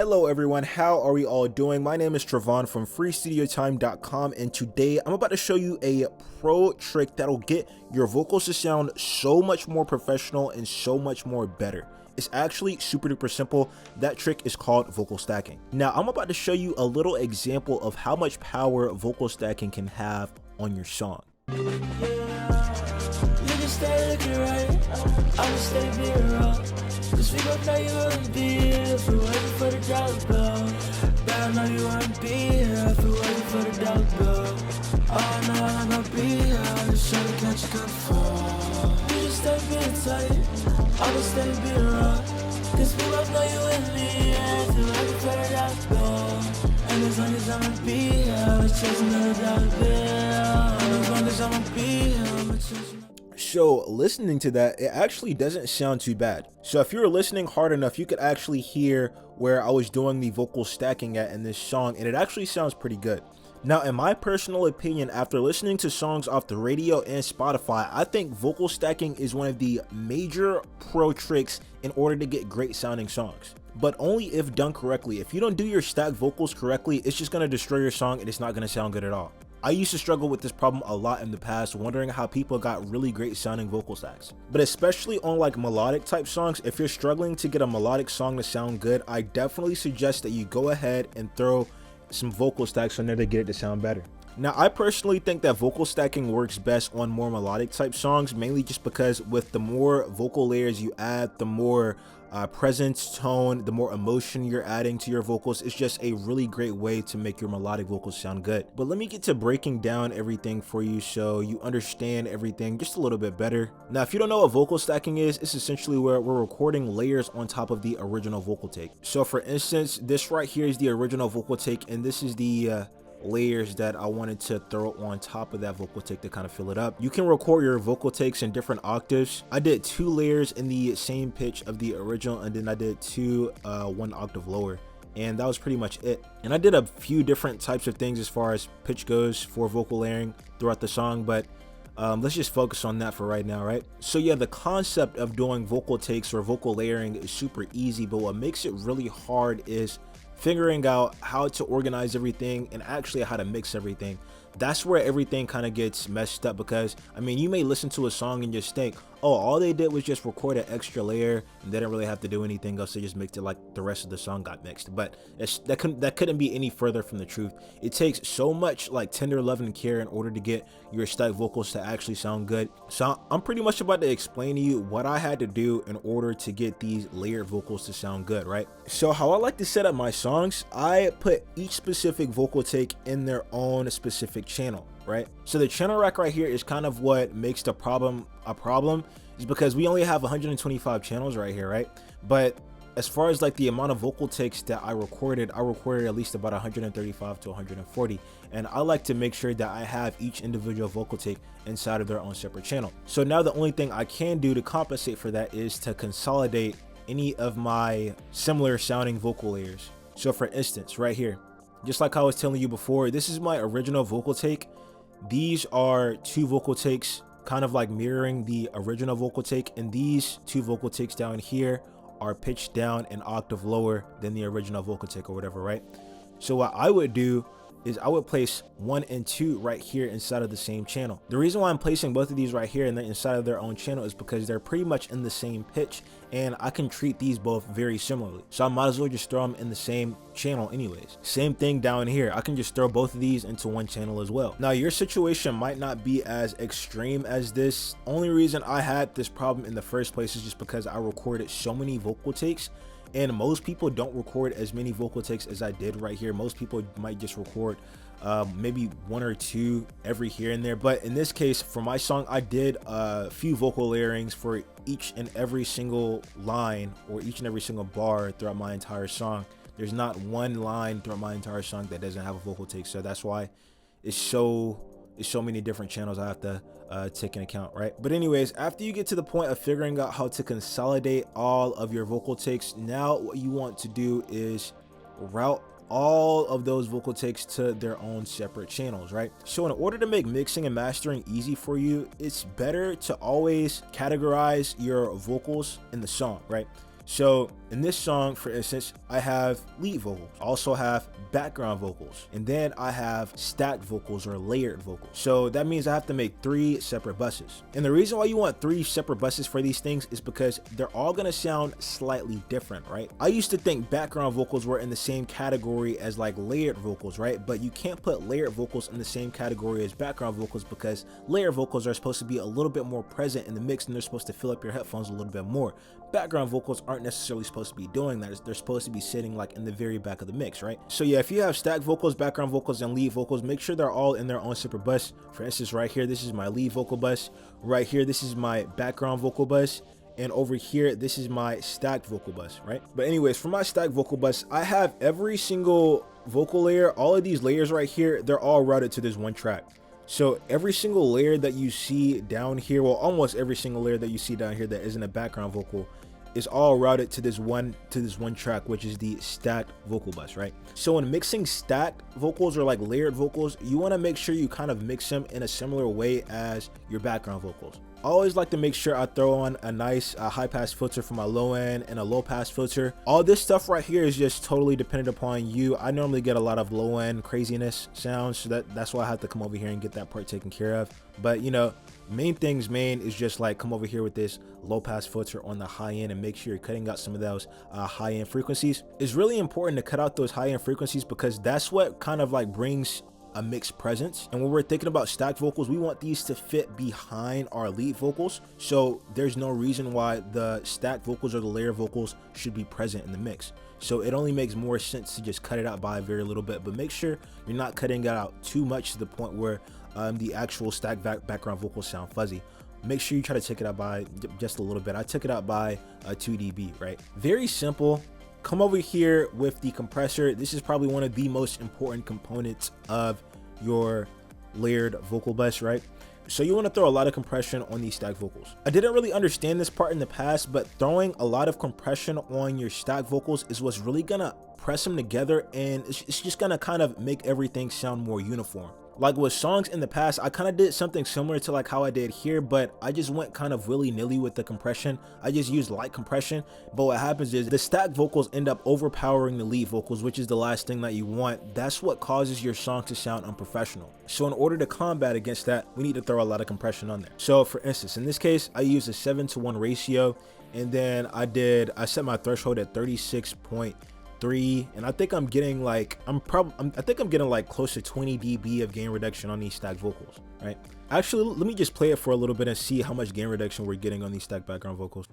Hello everyone, how are we all doing? My name is Trevon from freestudiotime.com, and today I'm about to show you a pro trick that'll get your vocals to sound so much more professional and so much more better. It's actually super duper simple. That trick is called vocal stacking. Now I'm about to show you a little example of how much power vocal stacking can have on your song. Cause we gon' know you wouldn't be here if we waiting for the dollar bill. But I know you wouldn't be here if we waiting for the dollar bill. Oh, I know I'm gonna be here, I'm just trying to catch a good fall. You just stay being tight, I'll just stay being rough. Cause we both know you wouldn't be here if we waiting for the dollar bill. And as long as I'ma be here, I'm chasing another dollar bill. And as long as I'ma be here, I'm chasing. So listening to that, it actually doesn't sound too bad. So if you were listening hard enough, you could actually hear where I was doing the vocal stacking at in this song, and it actually sounds pretty good. Now, in my personal opinion, after listening to songs off the radio and Spotify, I think vocal stacking is one of the major pro tricks in order to get great sounding songs. But only if done correctly. If you don't do your stacked vocals correctly, it's just going to destroy your song and it's not going to sound good at all. I used to struggle with this problem a lot in the past, wondering how people got really great sounding vocal stacks. But especially on like melodic type songs, if you're struggling to get a melodic song to sound good, I definitely suggest that you go ahead and throw some vocal stacks on there to get it to sound better. Now, I personally think that vocal stacking works best on more melodic type songs, mainly just because with the more vocal layers you add, the more presence, tone, the more emotion you're adding to your vocals. It's just a really great way to make your melodic vocals sound good. But let me get to breaking down everything for you so you understand everything just a little bit better. Now, if you don't know what vocal stacking is, it's essentially where we're recording layers on top of the original vocal take. So for instance, this right here is the original vocal take, and this is the layers that I wanted to throw on top of that vocal take to kind of fill it up. You can record your vocal takes in different octaves. I did 2 layers in the same pitch of the original, and then I did 2 1 octave lower, and that was pretty much it. And I did a few different types of things as far as pitch goes for vocal layering throughout the song, but let's just focus on that for right now, right? So yeah, the concept of doing vocal takes or vocal layering is super easy, but what makes it really hard is figuring out how to organize everything and actually how to mix everything. That's where everything kind of gets messed up, because I mean, you may listen to a song and just think, oh, all they did was just record an extra layer and they didn't really have to do anything else. They just mixed it like the rest of the song got mixed. But that couldn't be any further from the truth. It takes so much like tender love and care in order to get your stacked vocals to actually sound good. So I'm pretty much about to explain to you what I had to do in order to get these layered vocals to sound good, right? So how I like to set up my songs, I put each specific vocal take in their own specific channel, right? So the channel rack right here is kind of what makes the problem a problem, is because we only have 125 channels right here, right? But as far as like the amount of vocal takes that I recorded at least about 135 to 140, and I like to make sure that I have each individual vocal take inside of their own separate channel. So now the only thing I can do to compensate for that is to consolidate any of my similar sounding vocal layers. So for instance, right here, just like I was telling you before, this is my original vocal take. These are 2 vocal takes kind of like mirroring the original vocal take, and these 2 vocal takes down here are pitched down an octave lower than the original vocal take or whatever, right? So what I would do is I would place 1 and 2 right here inside of the same channel. The reason why I'm placing both of these right here and then inside of their own channel is because they're pretty much in the same pitch, and I can treat these both very similarly. So I might as well just throw them in the same channel anyways. Same thing down here. I can just throw both of these into one channel as well. Now your situation might not be as extreme as this. Only reason I had this problem in the first place is just because I recorded so many vocal takes, and most people don't record as many vocal takes as I did right here. Most people might just record maybe 1 or 2 every here and there, but in this case for my song, I did a few vocal layerings for each and every single line or each and every single bar throughout my entire song. There's not one line throughout my entire song that doesn't have a vocal take, so that's why it's so many different channels I have to take into account, right? But anyways, after you get to the point of figuring out how to consolidate all of your vocal takes, now what you want to do is route all of those vocal takes to their own separate channels, right? So in order to make mixing and mastering easy for you, it's better to always categorize your vocals in the song, right? So In this song, for instance, I have lead vocals, also have background vocals, and then I have stacked vocals or layered vocals. So that means I have to make 3 separate buses. And the reason why you want 3 separate buses for these things is because they're all gonna sound slightly different, right? I used to think background vocals were in the same category as like layered vocals, right? But you can't put layered vocals in the same category as background vocals because layered vocals are supposed to be a little bit more present in the mix and they're supposed to fill up your headphones a little bit more. Background vocals aren't necessarily supposed to be doing that. They're supposed to be sitting like in the very back of the mix, right? So yeah, if you have stacked vocals, background vocals, and lead vocals, make sure they're all in their own separate bus. For instance, right here, this is my lead vocal bus. Right here, this is my background vocal bus. And over here, this is my stacked vocal bus, right? But anyways, for my stacked vocal bus, I have every single vocal layer, all of these layers right here, they're all routed to this one track. So every single layer that you see down here, well, almost every single layer that you see down here that isn't a background vocal is all routed to this one track, which is the stacked vocal bus, right? So when mixing stacked vocals or like layered vocals, you want to make sure you kind of mix them in a similar way as your background vocals. I always like to make sure I throw on a nice high pass filter for my low end and a low pass filter. All this stuff right here is just totally dependent upon you. I normally get a lot of low end craziness sounds, so that's why I have to come over here and get that part taken care of. But you know, main is just like come over here with this low pass filter on the high end and make sure you're cutting out some of those high end frequencies. It's really important to cut out those high end frequencies because that's what kind of like brings a mixed presence. And when we're thinking about stacked vocals, we want these to fit behind our lead vocals, so there's no reason why the stacked vocals or the layer vocals should be present in the mix. So it only makes more sense to just cut it out by a very little bit, but make sure you're not cutting it out too much to the point where the actual stacked background vocals sound fuzzy. Make sure you try to take it out by just a little bit. I took it out by 2 dB, right? Very simple. Come over here with the compressor. This is probably one of the most important components of your layered vocal bus, right? So you want to throw a lot of compression on these stacked vocals. I didn't really understand this part in the past, but throwing a lot of compression on your stacked vocals is what's really gonna press them together, and it's just gonna kind of make everything sound more uniform. Like with songs in the past, I kind of did something similar to like how I did here, but I just went kind of willy-nilly with the compression. I just used light compression, but what happens is the stacked vocals end up overpowering the lead vocals, which is the last thing that you want. That's what causes your song to sound unprofessional. So in order to combat against that, we need to throw a lot of compression on there. So for instance, in this case, I used a 7:1 ratio, and then I set my threshold at 36.3, and I think I'm getting like close to 20 dB of gain reduction on these stacked vocals, right? Actually, let me just play it for a little bit and see how much gain reduction we're getting on these stacked background vocals.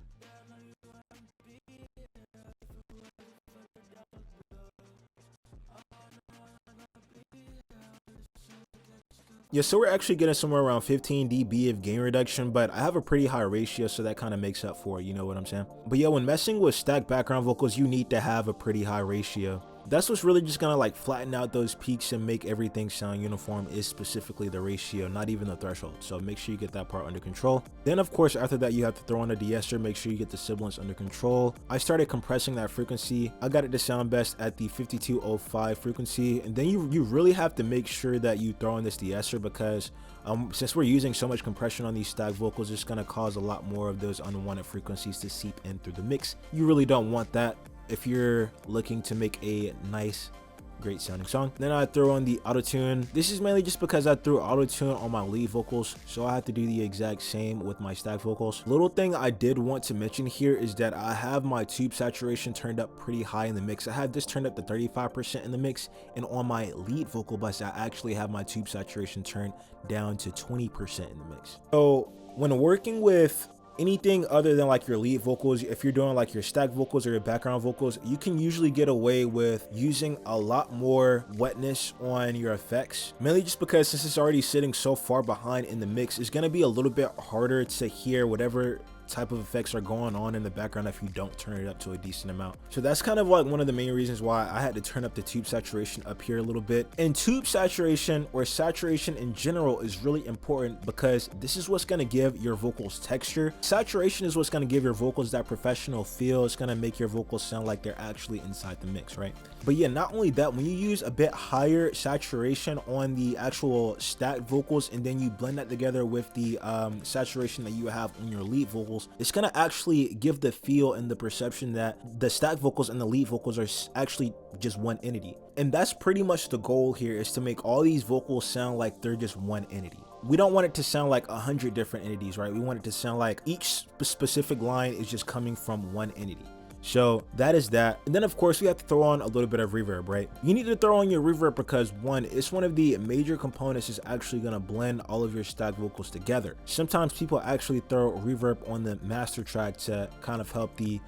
Yeah, so we're actually getting somewhere around 15 dB of gain reduction, but I have a pretty high ratio, so that kind of makes up for it, you know what I'm saying? But yeah, when messing with stacked background vocals, you need to have a pretty high ratio. That's what's really just gonna like flatten out those peaks and make everything sound uniform, is specifically the ratio, not even the threshold. So make sure you get that part under control. Then of course, after that, you have to throw on a de-esser, make sure you get the sibilance under control. I started compressing that frequency. I got it to sound best at the 5205 frequency. And then you really have to make sure that you throw in this de-esser because since we're using so much compression on these stacked vocals, it's gonna cause a lot more of those unwanted frequencies to seep in through the mix. You really don't want that if you're looking to make a nice, great sounding song. Then I throw on the auto-tune. This is mainly just because I threw auto-tune on my lead vocals, so I have to do the exact same with my stacked vocals. Little thing I did want to mention here is that I have my tube saturation turned up pretty high in the mix. I have this turned up to 35% in the mix, and on my lead vocal bus, I actually have my tube saturation turned down to 20% in the mix. So when working with anything other than like your lead vocals, if you're doing like your stacked vocals or your background vocals, you can usually get away with using a lot more wetness on your effects, mainly just because since it's already sitting so far behind in the mix, it's going to be a little bit harder to hear whatever type of effects are going on in the background if you don't turn it up to a decent amount. So that's kind of like one of the main reasons why I had to turn up the tube saturation up here a little bit. And tube saturation, or saturation in general, is really important because this is what's going to give your vocals texture. Saturation is what's going to give your vocals that professional feel. It's going to make your vocals sound like they're actually inside the mix, right? But yeah, not only that, when you use a bit higher saturation on the actual stacked vocals and then you blend that together with the saturation that you have on your lead vocals, vocals, it's gonna actually give the feel and the perception that the stack vocals and the lead vocals are actually just one entity. And that's pretty much the goal here, is to make all these vocals sound like they're just one entity. We don't want it to sound like 100 different entities, right? We want it to sound like each specific line is just coming from one entity. So that is that. And then of course we have to throw on a little bit of reverb, right? You need to throw on your reverb because one, it's one of the major components is actually going to blend all of your stack vocals together. Sometimes people actually throw reverb on the master track to kind of help the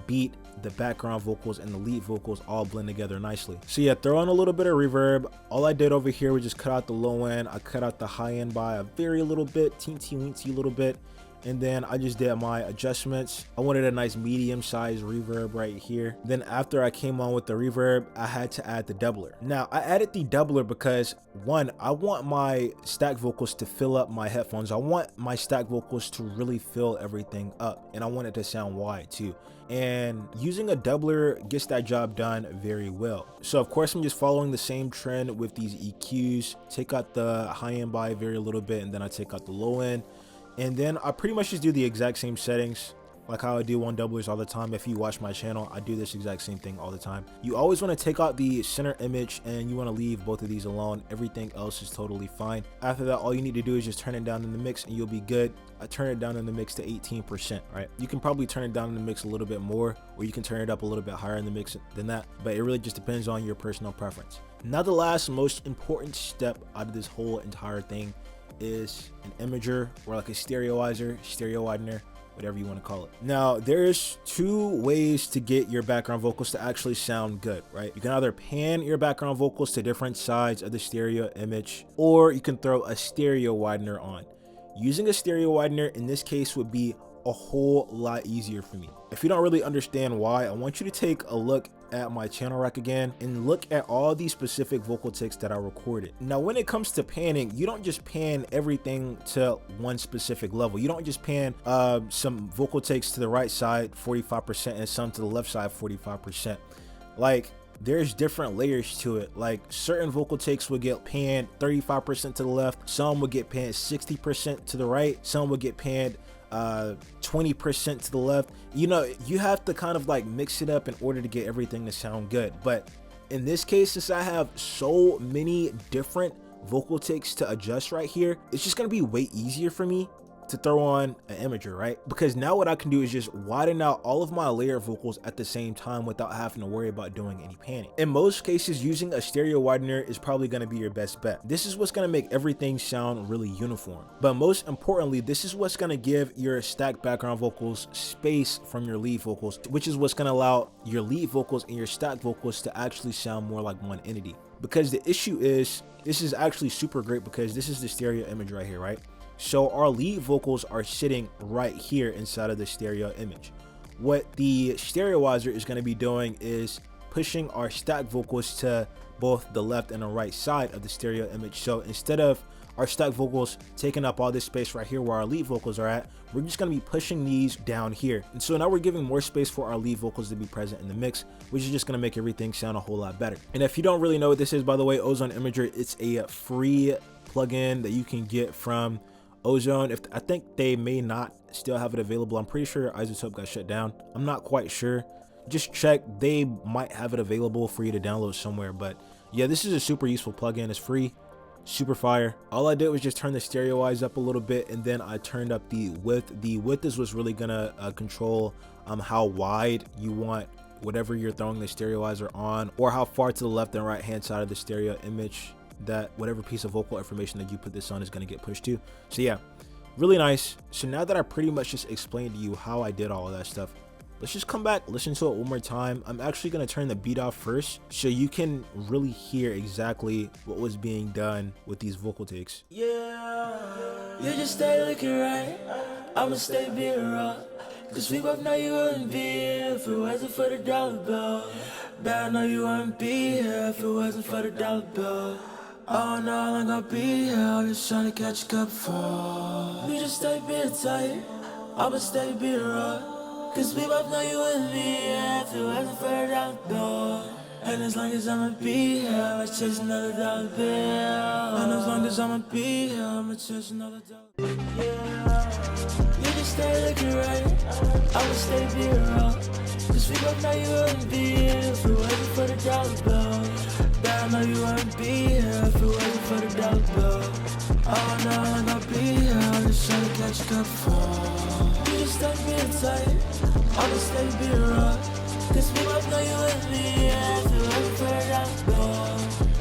beat, the background vocals, and the lead vocals all blend together nicely. So yeah, throw on a little bit of reverb. All I did over here was just cut out the low end. I cut out the high end by a very little bit, teensy little bit. And then I just did my adjustments. I wanted a nice medium sized reverb right here. Then after I came on with the reverb, I had to add the doubler. Now I added the doubler because one, I want my stack vocals to fill up my headphones. I want my stack vocals to really fill everything up, and I want it to sound wide too. And using a doubler gets that job done very well. So of course I'm just following the same trend with these EQs. Take out the high end by a very little bit, and then I take out the low end. And then I pretty much just do the exact same settings like how I do on doublers all the time. If you watch my channel, I do this exact same thing all the time. You always want to take out the center image and you want to leave both of these alone. Everything else is totally fine. After that, all you need to do is just turn it down in the mix and you'll be good. I turn it down in the mix to 18%, right? You can probably turn it down in the mix a little bit more, or you can turn it up a little bit higher in the mix than that, but it really just depends on your personal preference. Now the last most important step out of this whole entire thing is an imager, or like a stereoizer, stereo widener, whatever you want to call it. Now there's two ways to get your background vocals to actually sound good, right? You can either pan your background vocals to different sides of the stereo image, or you can throw a stereo widener on. Using a stereo widener in this case would be a whole lot easier for me. If you don't really understand why, I want you to take a look at my channel rack again and look at all these specific vocal takes that I recorded. Now when it comes to panning, you don't just pan everything to one specific level. You don't just pan some vocal takes to the right side 45% and some to the left side 45%. Like, there's different layers to it. Like, certain vocal takes would get panned 35% to the left, some would get panned 60% to the right, some would get panned 20% to the left. You know, you have to kind of like mix it up in order to get everything to sound good. But in this case, since I have so many different vocal takes to adjust right here, it's just gonna be way easier for me to throw on an imager, right? Because now what I can do is just widen out all of my layer vocals at the same time without having to worry about doing any panning. In most cases, using a stereo widener is probably going to be your best bet. This is what's going to make everything sound really uniform. But most importantly, this is what's going to give your stacked background vocals space from your lead vocals, which is what's going to allow your lead vocals and your stacked vocals to actually sound more like one entity. Because the issue is, this is actually super great because this is the stereo image right here, right? So our lead vocals are sitting right here inside of the stereo image. What the stereoizer is going to be doing is pushing our stack vocals to both the left and the right side of the stereo image. So instead of our stack vocals taking up all this space right here where our lead vocals are at, we're just going to be pushing these down here. And so now we're giving more space for our lead vocals to be present in the mix, which is just going to make everything sound a whole lot better. And if you don't really know what this is, by the way, Ozone Imager, it's a free plugin that you can get from Ozone. I think they may not still have it available. I'm pretty sure Isotope got shut down. I'm not quite sure. Just check. They might have it available for you to download somewhere. But yeah, this is a super useful plugin. It's free, super fire. All I did was just turn the stereoize up a little bit, and then I turned up the width. The width is what's really gonna control how wide you want whatever you're throwing the stereoizer on, or how far to the left and right hand side of the stereo image that whatever piece of vocal information that you put this on is going to get pushed to. So yeah, really nice. So now that I pretty much just explained to you how I did all of that stuff, let's just come back, listen to it one more time. I'm actually going to turn the beat off first so you can really hear exactly what was being done with these vocal takes. Yeah, you just stay looking right, I'ma stay being raw. Cause we both know you wouldn't be here if it wasn't for the dollar bill. Bet I know you wouldn't be here if it wasn't for the dollar bill. Oh no, I'm gonna be here, I'm just trying to catch a cup fall. You just stay being tight, I'ma stay being raw. Cause we both know you wouldn't be here if it wasn't for the dollar bill. And as long as I'ma be here, I'ma chase another dollar bill. And as long as I'ma be here, I'ma chase another dollar bill. Yeah, you just stay looking right, I'ma stay being wrong. Cause we both know you wouldn't be here if it wasn't for the dollar bill. But I know you wouldn't be here if it wasn't for the dollar bill. Oh no, I'm not be here, I'm just trying to catch a cup fall. You just stay being tight, I'ma stay being wrong. Cause we both know you wouldn't be here if it wasn't for the dollar bill.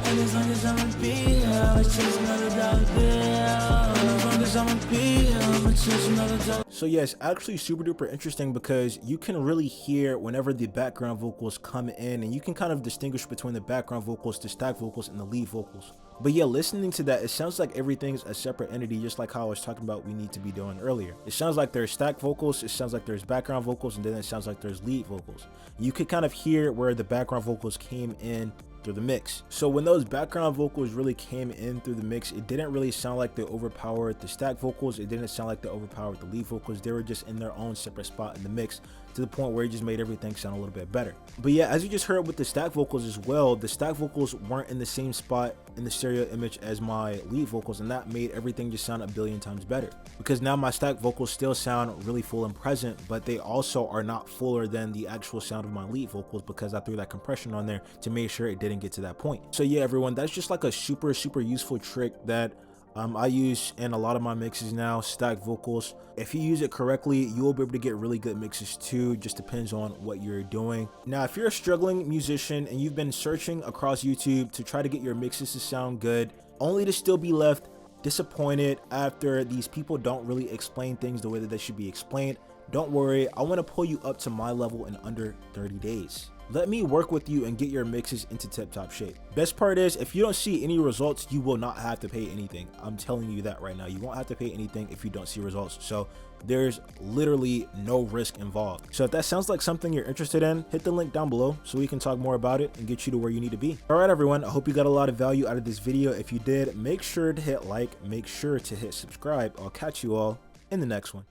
And as long as I'ma be here, I'ma chase another dollar bill. And as long as I'ma be here, I'ma chase another dollar. So yeah, it's actually super duper interesting because you can really hear whenever the background vocals come in, and you can kind of distinguish between the background vocals, the stack vocals, and the lead vocals. But yeah, listening to that, it sounds like everything's a separate entity, just like how I was talking about we need to be doing earlier. It sounds like there's stack vocals, it sounds like there's background vocals, and then it sounds like there's lead vocals. You could kind of hear where the background vocals came in through the mix. So when those background vocals really came in through the mix, it didn't really sound like they overpowered the stack vocals, it didn't sound like they overpowered the lead vocals. They were just in their own separate spot in the mix, to the point where it just made everything sound a little bit better. But yeah, as you just heard with the stack vocals as well, the stack vocals weren't in the same spot in the stereo image as my lead vocals, and that made everything just sound a billion times better, because now my stack vocals still sound really full and present, but they also are not fuller than the actual sound of my lead vocals, because I threw that compression on there to make sure it didn't get to that point. So yeah, everyone, that's just like a super useful trick that I use in a lot of my mixes now, stack vocals. If you use it correctly, you will be able to get really good mixes too. Just depends on what you're doing. Now, if you're a struggling musician and you've been searching across YouTube to try to get your mixes to sound good, only to still be left disappointed after these people don't really explain things the way that they should be explained, don't worry, I want to pull you up to my level in under 30 days. Let me work with you and get your mixes into tip-top shape. Best part is, if you don't see any results, you will not have to pay anything. I'm telling you that right now. You won't have to pay anything if you don't see results. So there's literally no risk involved. So if that sounds like something you're interested in, hit the link down below so we can talk more about it and get you to where you need to be. All right, everyone, I hope you got a lot of value out of this video. If you did, make sure to hit like, make sure to hit subscribe. I'll catch you all in the next one.